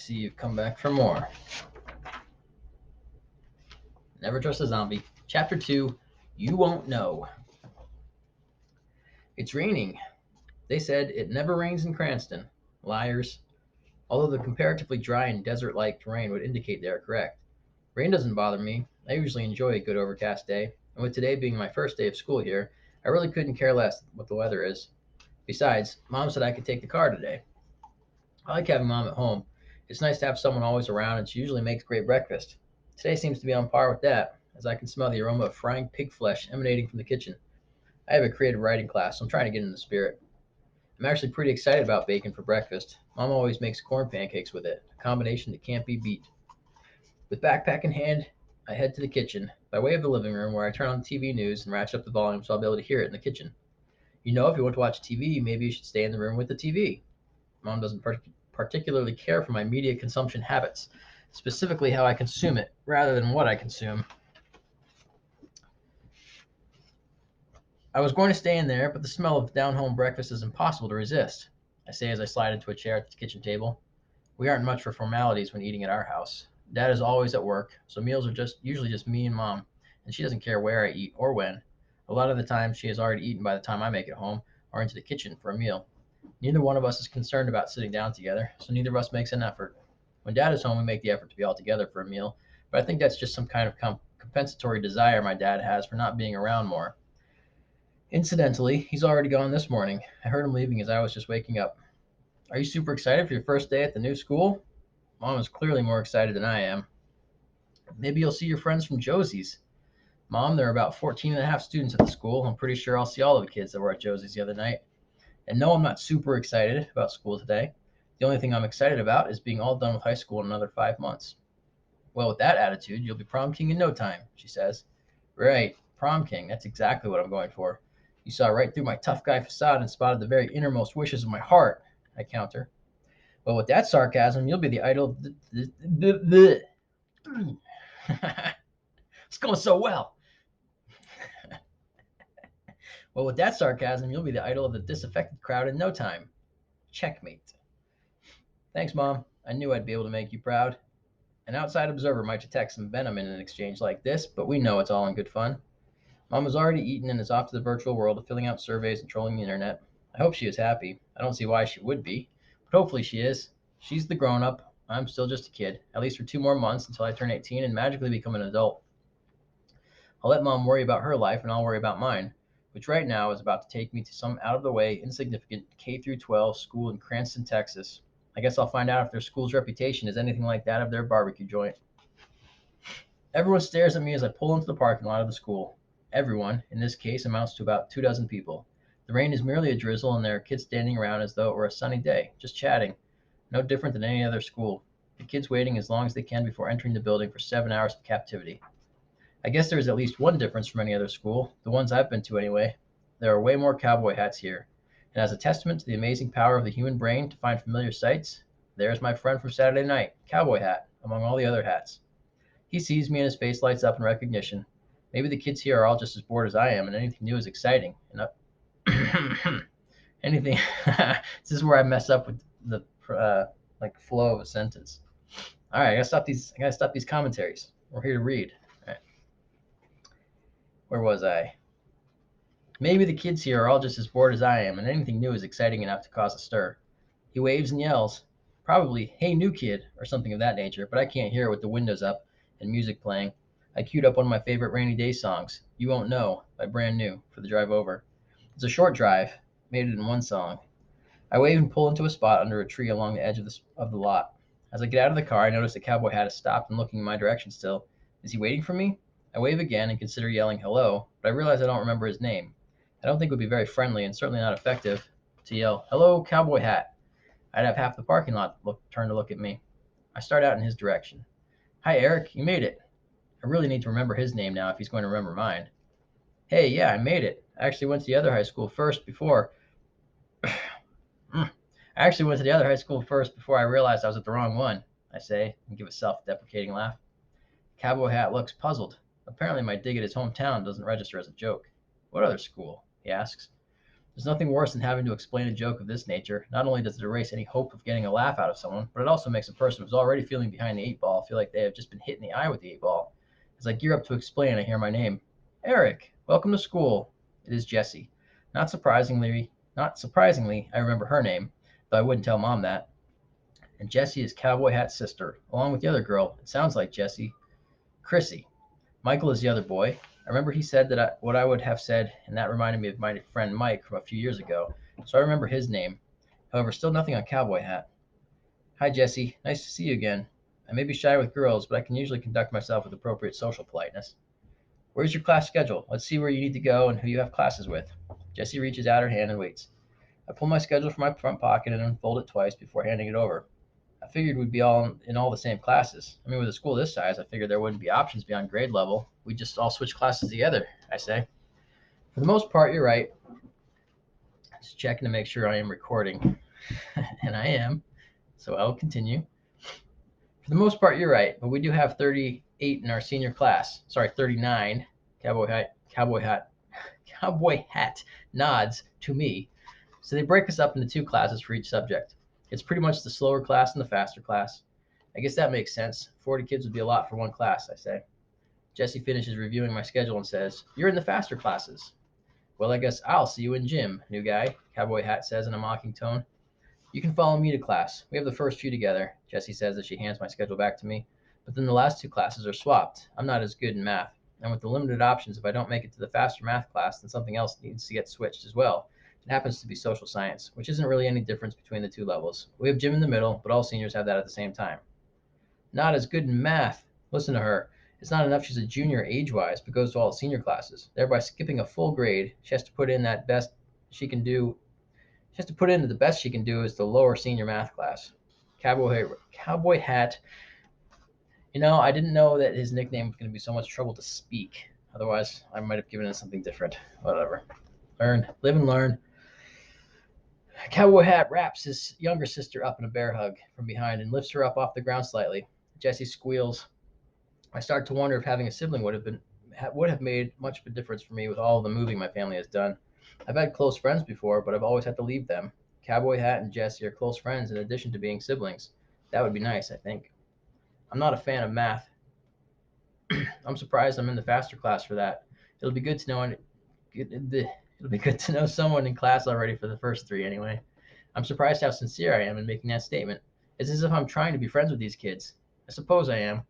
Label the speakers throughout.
Speaker 1: see you've come back for more. Never Trust a Zombie. Chapter 2, You Won't Know. It's raining. They said it never rains in Cranston. Liars. Although the comparatively dry and desert-like terrain would indicate they are correct. Rain doesn't bother me. I usually enjoy a good overcast day, and with today being my first day of school here, I really couldn't care less what the weather is. Besides, Mom said I could take the car today. I like having Mom at home. It's nice to have someone always around, and she usually makes great breakfast. Today seems to be on par with that, as I can smell the aroma of frying pig flesh emanating from the kitchen. I have a creative writing class, so I'm trying to get in the spirit. I'm actually pretty excited about bacon for breakfast. Mom always makes corn pancakes with it, a combination that can't be beat. With backpack in hand, I head to the kitchen, by way of the living room, where I turn on the TV news and ratchet up the volume so I'll be able to hear it in the kitchen. If you want to watch TV, maybe you should stay in the room with the TV. Mom doesn't particularly care for my media consumption habits, specifically how I consume it, rather than what I consume. I was going to stay in there, but the smell of down home breakfast is impossible to resist, I say as I slide into a chair at the kitchen table. We aren't much for formalities when eating at our house. Dad is always at work, so meals are usually just me and Mom, and she doesn't care where I eat or when. A lot of the time, she has already eaten by the time I make it home or into the kitchen for a meal. Neither one of us is concerned about sitting down together, so neither of us makes an effort. When Dad is home, we make the effort to be all together for a meal, but I think that's just some kind of compensatory desire my dad has for not being around more. Incidentally, he's already gone this morning. I heard him leaving as I was just waking up. Are you super excited for your first day at the new school? Mom is clearly more excited than I am. Maybe you'll see your friends from Josie's. Mom, there are about 14 and a half students at the school. I'm pretty sure I'll see all of the kids that were at Josie's the other night. And no, I'm not super excited about school today. The only thing I'm excited about is being all done with high school in another 5 months. Well, with that attitude, you'll be prom king in no time, she says. Right, prom king. That's exactly what I'm going for. You saw right through my tough guy facade and spotted the very innermost wishes of my heart, I counter. Well, with that sarcasm, you'll be the idol of it's going so well. Well, with that sarcasm, you'll be the idol of the disaffected crowd in no time. Checkmate. Thanks, Mom. I knew I'd be able to make you proud. An outside observer might detect some venom in an exchange like this, but we know it's all in good fun. Mom has already eaten and is off to the virtual world of filling out surveys and trolling the internet. I hope she is happy. I don't see why she would be, but hopefully she is. She's the grown up. I'm still just a kid, at least for 2 more months until I turn 18 and magically become an adult. I'll let Mom worry about her life and I'll worry about mine, which right now is about to take me to some out of the way, insignificant K through 12 school in Cranston, Texas. I guess I'll find out if their school's reputation is anything like that of their barbecue joint. Everyone stares at me as I pull into the parking lot of the school. Everyone, in this case, amounts to about 2 dozen people. The rain is merely a drizzle, and there are kids standing around as though it were a sunny day, just chatting. No different than any other school. The kids waiting as long as they can before entering the building for 7 hours of captivity. I guess there is at least one difference from any other school, the ones I've been to anyway. There are way more cowboy hats here. And as a testament to the amazing power of the human brain to find familiar sights, there's my friend from Saturday night, cowboy hat, among all the other hats. He sees me and his face lights up in recognition. Maybe the kids here are all just as bored as I am, and anything new is exciting. Anything. This is where I mess up with the flow of a sentence. All right, I gotta stop these. I gotta stop these commentaries. We're here to read. All right. Where was I? Maybe the kids here are all just as bored as I am, and anything new is exciting enough to cause a stir. He waves and yells, probably, "Hey, new kid," or something of that nature, but I can't hear it with the windows up and music playing. I queued up one of my favorite rainy day songs, "You Won't Know" by Brand New, for the drive over. It's a short drive, made it in one song. I wave and pull into a spot under a tree along the edge of the lot. As I get out of the car, I notice the cowboy hat has stopped and looking in my direction still. Is he waiting for me? I wave again and consider yelling hello, but I realize I don't remember his name. I don't think it would be very friendly and certainly not effective to yell, "Hello, cowboy hat." I'd have half the parking lot turn to look at me. I start out in his direction. "Hi, Eric, you made it." I really need to remember his name now if he's going to remember mine. "Hey, yeah, I made it. I actually went to the other high school first before I actually went to the other high school first before I realized I was at the wrong one," I say, and give a self-deprecating laugh. Cowboy Hat looks puzzled. Apparently my dig at his hometown doesn't register as a joke. "What other school?" he asks. There's nothing worse than having to explain a joke of this nature. Not only does it erase any hope of getting a laugh out of someone, but it also makes a person who's already feeling behind the eight ball feel like they have just been hit in the eye with the eight ball. As I gear up to explain, I hear my name. Eric, welcome to school. It is Jessie. Not surprisingly, I remember her name, though I wouldn't tell Mom that. And Jessie is Cowboy Hat's sister, along with the other girl. It sounds like Jessie. Chrissy. Michael is the other boy. I remember he said what I would have said, and that reminded me of my friend Mike from a few years ago, so I remember his name. However, still nothing on Cowboy Hat. Hi, Jesse. Nice to see you again. I may be shy with girls, but I can usually conduct myself with appropriate social politeness. Where's your class schedule? Let's see where you need to go and who you have classes with. Jessie reaches out her hand and waits. I pull my schedule from my front pocket and unfold it twice before handing it over. I figured we'd be all in all the same classes. I mean, with a school this size, I figured there wouldn't be options beyond grade level. We'd just all switch classes together, I say. For the most part, you're right. Just checking to make sure I am recording. And I am, so I'll continue. For the most part, you're right, but we do have 38 in our senior class. Sorry, 39. Cowboy hat nods to me. So they break us up into two classes for each subject. It's pretty much the slower class and the faster class. I guess that makes sense. 40 kids would be a lot for one class, I say. Jesse finishes reviewing my schedule and says, You're in the faster classes. Well, I guess I'll see you in gym, new guy, Cowboy Hat says in a mocking tone. You can follow me to class. We have the first few together, Jessie says as she hands my schedule back to me. But then the last two classes are swapped. I'm not as good in math. And with the limited options, if I don't make it to the faster math class, then something else needs to get switched as well. It happens to be social science, which isn't really any difference between the two levels. We have gym in the middle, but all seniors have that at the same time. Not as good in math. Listen to her. It's not enough she's a junior age-wise, but goes to all the senior classes, thereby skipping a full grade. She has to put in that best she can do she has to put in the best she can do is the lower senior math class. Cowboy Hat. I didn't know that his nickname was going to be so much trouble to speak. Otherwise, I might have given it something different. Whatever. Live and learn. Cowboy Hat wraps his younger sister up in a bear hug from behind and lifts her up off the ground slightly. Jessie squeals. I start to wonder if having a sibling would have made much of a difference for me with all the moving my family has done. I've had close friends before, but I've always had to leave them. Cowboy Hat and Jessie are close friends in addition to being siblings. That would be nice, I think. I'm not a fan of math. I'm surprised I'm in the faster class for that. It'll be good to know it'll be good to know someone in class already for the first three anyway. I'm surprised how sincere I am in making that statement. It's as if I'm trying to be friends with these kids. I suppose I am.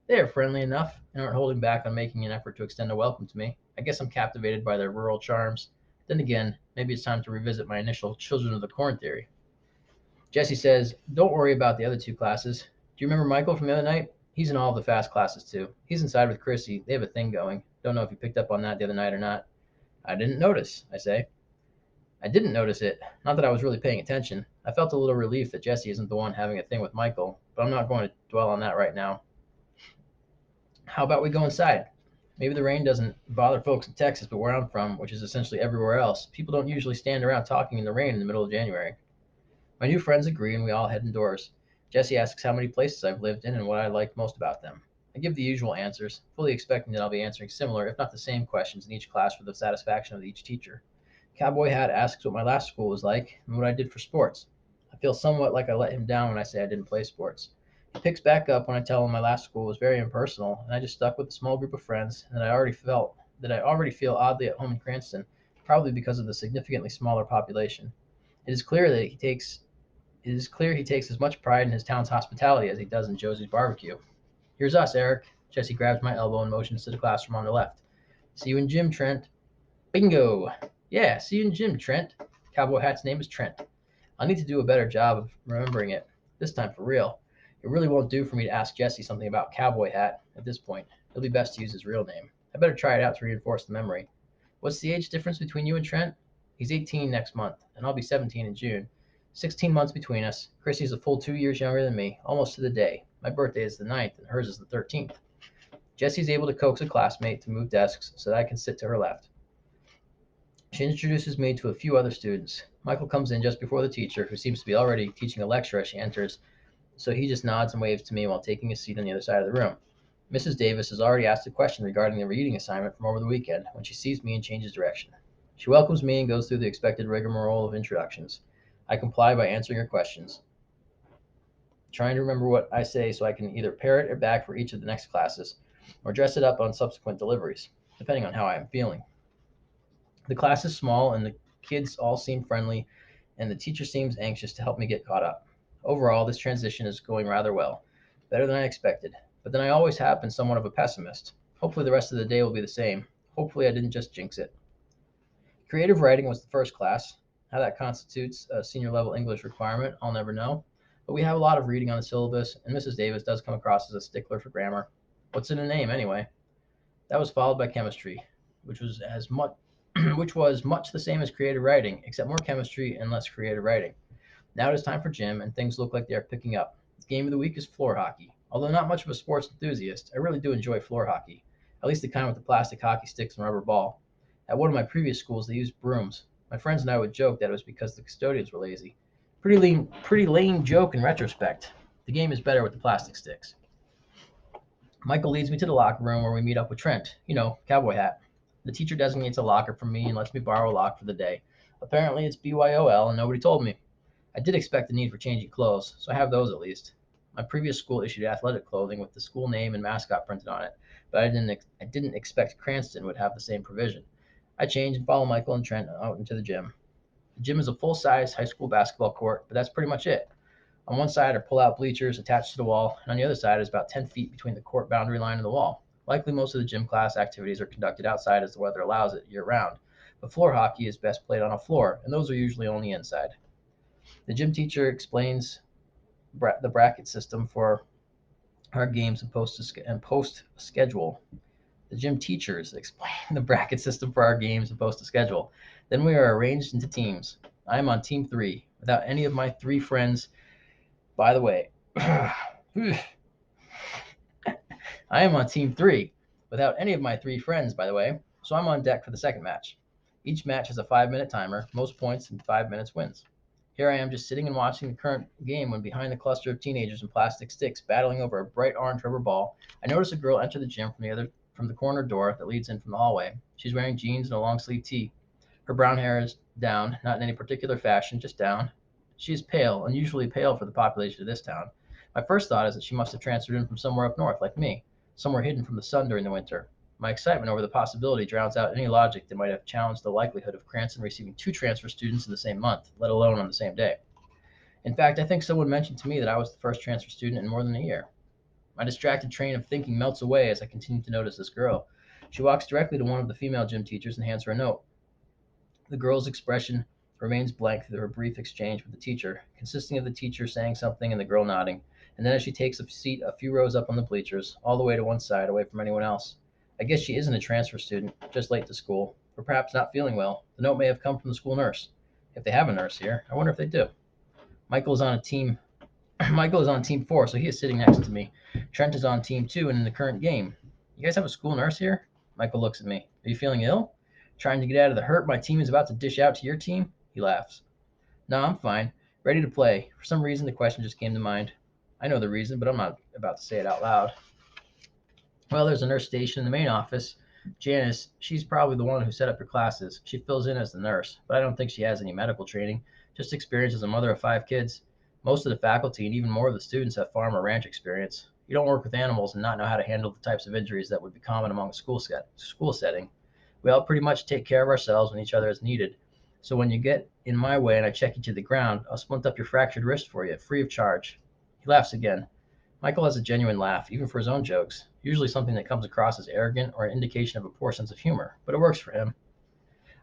Speaker 1: They are friendly enough and aren't holding back on making an effort to extend a welcome to me. I guess I'm captivated by their rural charms. Then again, maybe it's time to revisit my initial Children of the Corn theory. Jesse says, Don't worry about the other two classes. Do you remember Michael from the other night? He's in all of the fast classes too. He's inside with Chrissy. They have a thing going. Don't know if you picked up on that the other night or not. I didn't notice, I say. I didn't notice it. Not that I was really paying attention. I felt a little relief that Jesse isn't the one having a thing with Michael, but I'm not going to dwell on that right now. How about we go inside? Maybe the rain doesn't bother folks in Texas, but where I'm from, which is essentially everywhere else, people don't usually stand around talking in the rain in the middle of January. My new friends agree and we all head indoors. Jesse asks how many places I've lived in and what I like most about them. I give the usual answers, fully expecting that I'll be answering similar, if not the same, questions in each class for the satisfaction of each teacher. Cowboy Hat asks what my last school was like and what I did for sports. I feel somewhat like I let him down when I say I didn't play sports. He picks back up when I tell him my last school was very impersonal and I just stuck with a small group of friends and that I already feel oddly at home in Cranston, probably because of the significantly smaller population. It is clear that he takes it is clear he takes as much pride in his town's hospitality as he does in Josie's barbecue. Here's us, Eric. Jesse grabs my elbow and motions to the classroom on the left. See you in gym, Trent. Bingo! Yeah, see you in gym, Trent. Cowboy Hat's name is Trent. I'll need to do a better job of remembering it. This time for real. It really won't do for me to ask Jesse something about Cowboy Hat at this point. It'll be best to use his real name. I better try it out to reinforce the memory. What's the age difference between you and Trent? He's 18 next month, and I'll be 17 in June. 16 months between us. Chrissy's a full 2 years younger than me, almost to the day. My birthday is the 9th, and hers is the 13th. Jesse's able to coax a classmate to move desks so that I can sit to her left. She introduces me to a few other students. Michael comes in just before the teacher, who seems to be already teaching a lecture as she enters, so he just nods and waves to me while taking a seat on the other side of the room. Mrs. Davis has already asked a question regarding the reading assignment from over the weekend when she sees me and changes direction. She welcomes me and goes through the expected rigmarole of introductions. I comply by answering her questions, trying to remember what I say so I can either parrot it back for each of the next classes or dress it up on subsequent deliveries, depending on how I am feeling. The class is small and the kids all seem friendly, and the teacher seems anxious to help me get caught up. Overall, this transition is going rather well, better than I expected. But then I always have been somewhat of a pessimist. Hopefully, the rest of the day will be the same. Hopefully, I didn't just jinx it. Creative writing was the first class. How that constitutes a senior level English requirement, I'll never know. But we have a lot of reading on the syllabus, and Mrs. Davis does come across as a stickler for grammar. What's in a name, anyway? That was followed by chemistry, which was as much which was much the same as creative writing, except more chemistry and less creative writing. Now it is time for gym, and things look like they are picking up. The game of the week is floor hockey. Although not much of a sports enthusiast, I really do enjoy floor hockey, at least the kind with the plastic hockey sticks and rubber ball. At one of my previous schools, they used brooms. My friends and I would joke that it was because the custodians were lazy. Pretty lame joke in retrospect. The game is better with the plastic sticks. Michael leads me to the locker room where we meet up with Trent, cowboy hat. The teacher designates a locker for me and lets me borrow a lock for the day. Apparently, it's BYOL and nobody told me. I did expect the need for changing clothes, so I have those at least. My previous school issued athletic clothing with the school name and mascot printed on it, but I didn't expect Cranston would have the same provision. I change and follow Michael and Trent out into the gym. The gym is a full size high school basketball court, but that's pretty much it. On one side are pull-out bleachers attached to the wall, and on the other side is about 10 feet between the court boundary line and the wall. Likely most of the gym class activities are conducted outside as the weather allows it year-round, but floor hockey is best played on a floor, and those are usually only inside. The gym teacher explains the bracket system for our games and post schedule. The gym teachers explain the bracket system for our games and post a schedule. Then we are arranged into teams. I am on team three, without any of my three friends. By the way, I am on team three, without any of my three friends, by the way, so I'm on deck for the second match. Each match has a 5 minute timer, most points in 5 minutes wins. Here I am just sitting and watching the current game when behind the cluster of teenagers in plastic sticks battling over a bright orange rubber ball, I notice a girl enter the gym from the corner door that leads in from the hallway. She's wearing jeans and a long sleeve tee. Her brown hair is down, not in any particular fashion, just down. She is pale, unusually pale for the population of this town. My first thought is that she must have transferred in from somewhere up north, like me, somewhere hidden from the sun during the winter. My excitement over the possibility drowns out any logic that might have challenged the likelihood of Cranston receiving two transfer students in the same month, let alone on the same day. In fact, I think someone mentioned to me that I was the first transfer student in more than a year. My distracted train of thinking melts away as I continue to notice this girl. She walks directly to one of the female gym teachers and hands her a note. The girl's expression remains blank through her brief exchange with the teacher, consisting of the teacher saying something and the girl nodding, and then as she takes a seat a few rows up on the bleachers, all the way to one side, away from anyone else. I guess she isn't a transfer student, just late to school, or perhaps not feeling well. The note may have come from the school nurse. If they have a nurse here, I wonder if they do. Michael is on a team. Michael is on team four, so he is sitting next to me. Trent is on team two and in the current game. You guys have a school nurse here? Michael looks at me. Are you feeling ill? Trying to get out of the hurt my team is about to dish out to your team? He laughs. No, I'm fine. Ready to play. For some reason, the question just came to mind. I know the reason, but I'm not about to say it out loud. Well, there's a nurse station in the main office. Janice, she's probably the one who set up your classes. She fills in as the nurse, but I don't think she has any medical training, just experience as a mother of five kids. Most of the faculty and even more of the students have farm or ranch experience. You don't work with animals and not know how to handle the types of injuries that would be common among a school setting. We all pretty much take care of ourselves when each other is needed. So when you get in my way and I check you to the ground, I'll splint up your fractured wrist for you, free of charge. He laughs again. Michael has a genuine laugh, even for his own jokes, usually something that comes across as arrogant or an indication of a poor sense of humor, but it works for him.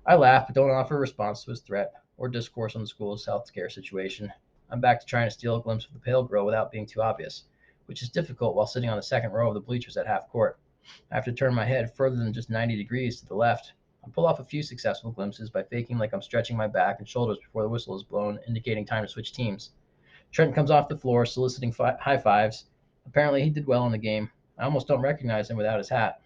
Speaker 1: I laugh, but don't offer a response to his threat or discourse on the school's health care situation. I'm back to trying to steal a glimpse of the pale girl without being too obvious, which is difficult while sitting on the second row of the bleachers at half court. I have to turn my head further than just 90 degrees to the left. I pull off a few successful glimpses by faking like I'm stretching my back and shoulders before the whistle is blown, indicating time to switch teams. Trent comes off the floor, soliciting high fives. Apparently, he did well in the game. I almost don't recognize him without his hat.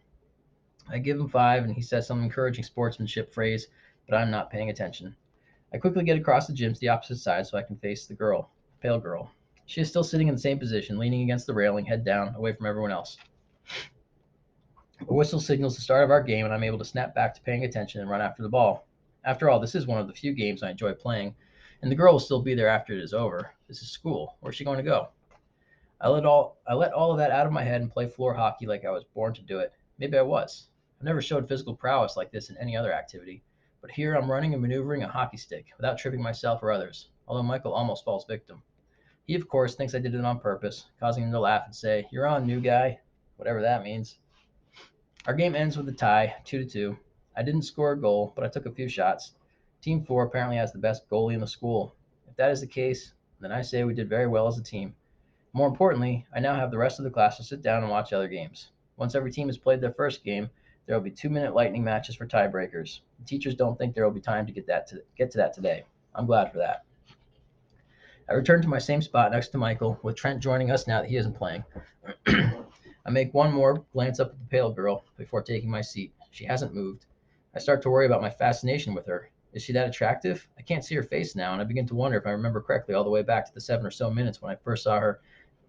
Speaker 1: I give him five, and he says some encouraging sportsmanship phrase, but I'm not paying attention. I quickly get across the gym to the opposite side so I can face the girl, pale girl. She is still sitting in the same position, leaning against the railing, head down, away from everyone else. A whistle signals the start of our game, and I'm able to snap back to paying attention and run after the ball. After all, this is one of the few games I enjoy playing, and the girl will still be there after it is over. This is school. Where's she going to go? I let all of that out of my head and play floor hockey like I was born to do it. Maybe I was. I've never showed physical prowess like this in any other activity, but here I'm running and maneuvering a hockey stick without tripping myself or others, although Michael almost falls victim. He, of course, thinks I did it on purpose, causing him to laugh and say, "You're on, new guy," whatever that means. Our game ends with a tie, 2 to 2. I didn't score a goal, but I took a few shots. Team 4 apparently has the best goalie in the school. If that is the case, then I say we did very well as a team. More importantly, I now have the rest of the class to sit down and watch other games. Once every team has played their first game, there will be 2-minute lightning matches for tiebreakers. The teachers don't think there will be time to get to that today. I'm glad for that. I return to my same spot next to Michael, with Trent joining us now that he isn't playing. I make one more glance up at the pale girl before taking my seat. She hasn't moved. I start to worry about my fascination with her. Is she that attractive? I can't see her face now, and I begin to wonder if I remember correctly all the way back to the 7 or so minutes when I first saw her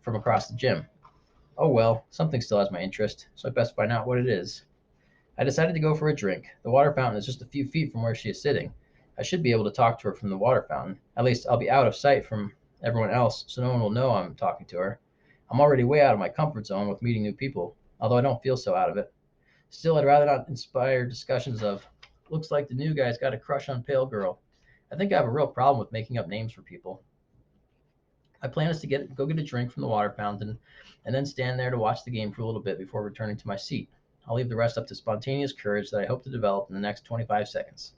Speaker 1: from across the gym. Oh well, something still has my interest, so I best find out what it is. I decided to go for a drink. The water fountain is just a few feet from where she is sitting. I should be able to talk to her from the water fountain. At least I'll be out of sight from everyone else, so no one will know I'm talking to her. I'm already way out of my comfort zone with meeting new people, although I don't feel so out of it. Still, I'd rather not inspire discussions of, "Looks like the new guy's got a crush on Pale Girl." I think I have a real problem with making up names for people. My plan is to go get a drink from the water fountain and then stand there to watch the game for a little bit before returning to my seat. I'll leave the rest up to spontaneous courage that I hope to develop in the next 25 seconds.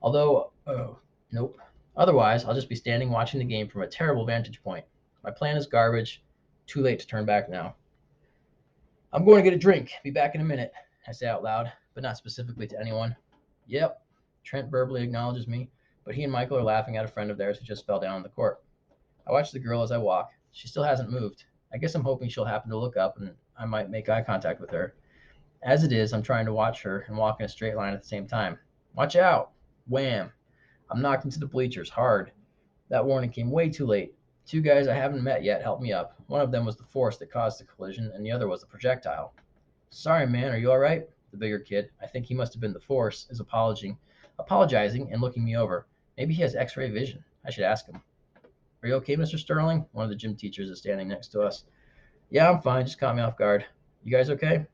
Speaker 1: Although, oh, nope. Otherwise, I'll just be standing watching the game from a terrible vantage point. My plan is garbage. Too late to turn back now. I'm going to get a drink. Be back in a minute, I say out loud, but not specifically to anyone. Yep. Trent verbally acknowledges me, but he and Michael are laughing at a friend of theirs who just fell down on the court. I watch the girl as I walk. She still hasn't moved. I guess I'm hoping she'll happen to look up and I might make eye contact with her. As it is, I'm trying to watch her and walk in a straight line at the same time. Watch out! Wham! I'm knocked into the bleachers hard. That warning came way too late. Two guys I haven't met yet helped me up. One of them was the force that caused the collision, and the other was the projectile. "Sorry, man, are you all right?" The bigger kid, I think he must have been the force, is apologizing and looking me over. Maybe he has X-ray vision. I should ask him. "Are you okay, Mr. Sterling?" One of the gym teachers is standing next to us. "Yeah, I'm fine. Just caught me off guard. You guys okay?"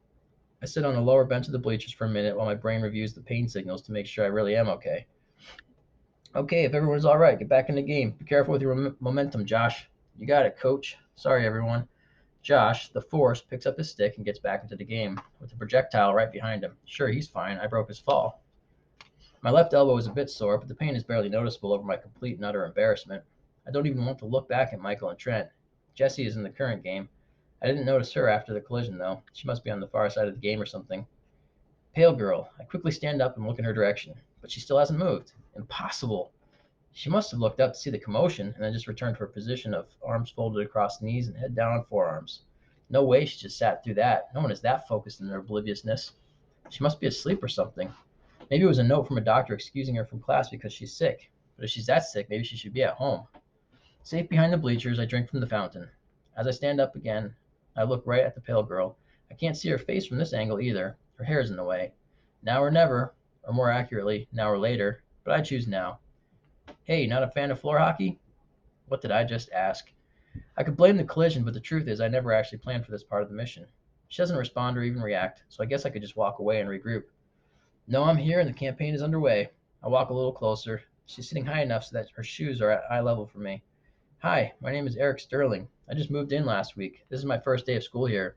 Speaker 1: I sit on the lower bench of the bleachers for a minute while my brain reviews the pain signals to make sure I really am okay. "Okay, if everyone's all right, get back in the game. Be careful with your momentum, Josh." "You got it, coach. Sorry, everyone." Josh, the force, picks up his stick and gets back into the game, with the projectile right behind him. Sure, he's fine. I broke his fall. My left elbow is a bit sore, but the pain is barely noticeable over my complete and utter embarrassment. I don't even want to look back at Michael and Trent. Jessie is in the current game. I didn't notice her after the collision, though. She must be on the far side of the game or something. Pale girl. I quickly stand up and look in her direction, but she still hasn't moved. Impossible. She must have looked up to see the commotion and then just returned to her position of arms folded across knees and head down on forearms. No way she just sat through that. No one is that focused in their obliviousness. She must be asleep or something. Maybe it was a note from a doctor excusing her from class because she's sick. But if she's that sick, maybe she should be at home. Safe behind the bleachers, I drink from the fountain. As I stand up again, I look right at the pale girl. I can't see her face from this angle either. Her hair is in the way. Now or never, or more accurately, now or later, but I choose now. "Hey, not a fan of floor hockey?" What did I just ask? I could blame the collision, but the truth is I never actually planned for this part of the mission. She doesn't respond or even react, so I guess I could just walk away and regroup. No, I'm here and the campaign is underway. I walk a little closer. She's sitting high enough so that her shoes are at eye level for me. "Hi, my name is Eric Sterling. I just moved in last week. This is my first day of school here."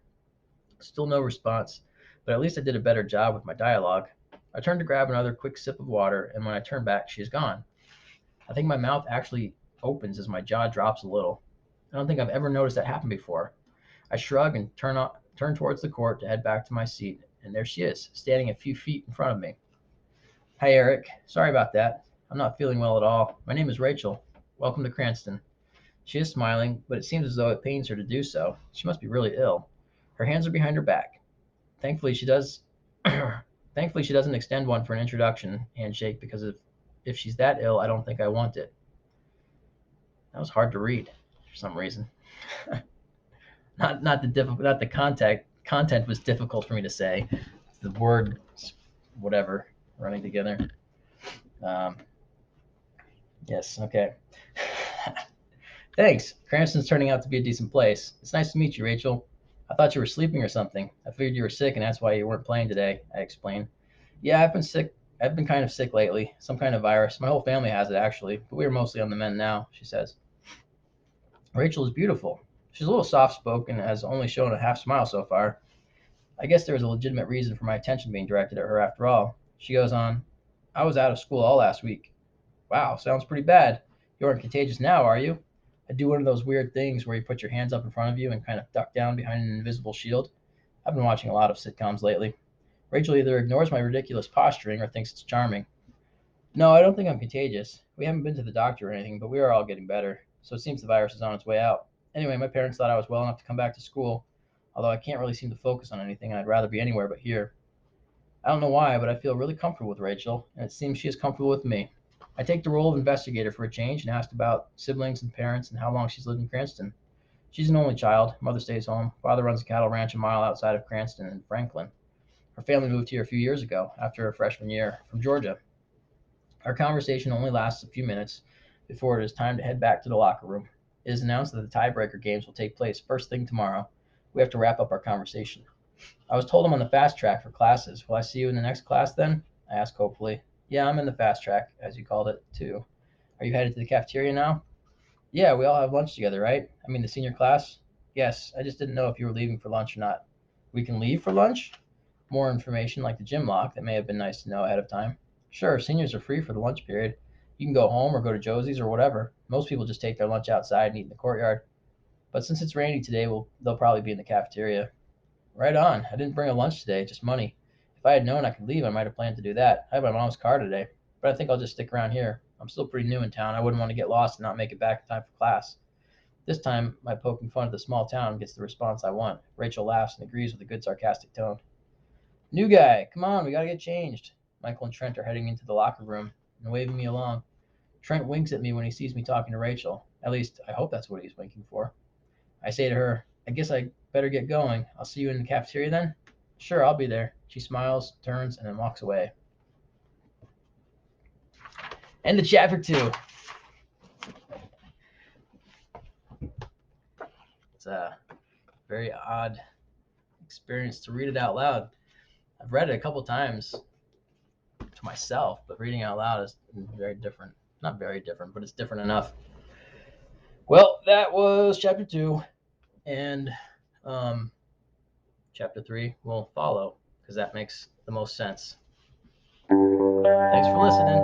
Speaker 1: Still no response, but at least I did a better job with my dialogue. I turn to grab another quick sip of water, and when I turn back, she is gone. I think my mouth actually opens as my jaw drops a little. I don't think I've ever noticed that happen before. I shrug and turn towards the court to head back to my seat, and there she is, standing a few feet in front of me. "Hi, Eric. Sorry about that. I'm not feeling well at all. My name is Rachel. Welcome to Cranston." She is smiling, but it seems as though it pains her to do so. She must be really ill. Her hands are behind her back. Thankfully, she does. Thankfully, she doesn't extend one for an introduction handshake because if she's that ill, I don't think I want it. That was hard to read for some reason. Not the content was difficult for me to say. The words, whatever, running together. Um, yes, okay. Thanks. Cranston's turning out to be a decent place. It's nice to meet you, Rachel. I thought you were sleeping or something. I figured you were sick and that's why you weren't playing today, I explained. Yeah, I've been sick. I've been kind of sick lately. Some kind of virus. My whole family has it, actually, but we are mostly on the mend now, she says. Rachel is beautiful. She's a little soft spoken and has only shown a half smile so far. I guess there was a legitimate reason for my attention being directed at her after all. She goes on, I was out of school all last week. Wow, sounds pretty bad. You aren't contagious now, are you? I do one of those weird things where you put your hands up in front of you and kind of duck down behind an invisible shield. I've been watching a lot of sitcoms lately. Rachel either ignores my ridiculous posturing or thinks it's charming. No, I don't think I'm contagious. We haven't been to the doctor or anything, but we are all getting better. So it seems the virus is on its way out. Anyway, my parents thought I was well enough to come back to school, although I can't really seem to focus on anything and I'd rather be anywhere but here. I don't know why, but I feel really comfortable with Rachel, and it seems she is comfortable with me. I take the role of investigator for a change and ask about siblings and parents and how long she's lived in Cranston. She's an only child. Mother stays home. Father runs a cattle ranch a mile outside of Cranston in Franklin. Her family moved here a few years ago, after her freshman year, from Georgia. Our conversation only lasts a few minutes before it is time to head back to the locker room. It is announced that the tiebreaker games will take place first thing tomorrow. We have to wrap up our conversation. I was told I'm on the fast track for classes. Will I see you in the next class then? I asked hopefully. Yeah, I'm in the fast track, as you called it, too. Are you headed to the cafeteria now? Yeah, we all have lunch together, right? I mean, the senior class? Yes, I just didn't know if you were leaving for lunch or not. We can leave for lunch? More information like the gym lock that may have been nice to know ahead of time. Sure, seniors are free for the lunch period. You can go home or go to Josie's or whatever. Most people just take their lunch outside and eat in the courtyard. But since it's rainy today, they'll probably be in the cafeteria. Right on. I didn't bring a lunch today, just money. If I had known I could leave, I might have planned to do that. I have my mom's car today, but I think I'll just stick around here. I'm still pretty new in town. I wouldn't want to get lost and not make it back in time for class. This time, my poking fun at the small town gets the response I want. Rachel laughs and agrees with a good sarcastic tone. New guy, come on, we gotta get changed. Michael and Trent are heading into the locker room and waving me along. Trent winks at me when he sees me talking to Rachel. At least, I hope that's what he's winking for. I say to her, I guess I better get going. I'll see you in the cafeteria then? Sure, I'll be there. She smiles, turns, and then walks away. End of chapter 2. It's a very odd experience to read it out loud. I've read it a couple times to myself, but reading out loud is very different. Not very different, but it's different enough. Well, that was chapter 2, and um, chapter 3 will follow because that makes the most sense. Thanks for listening.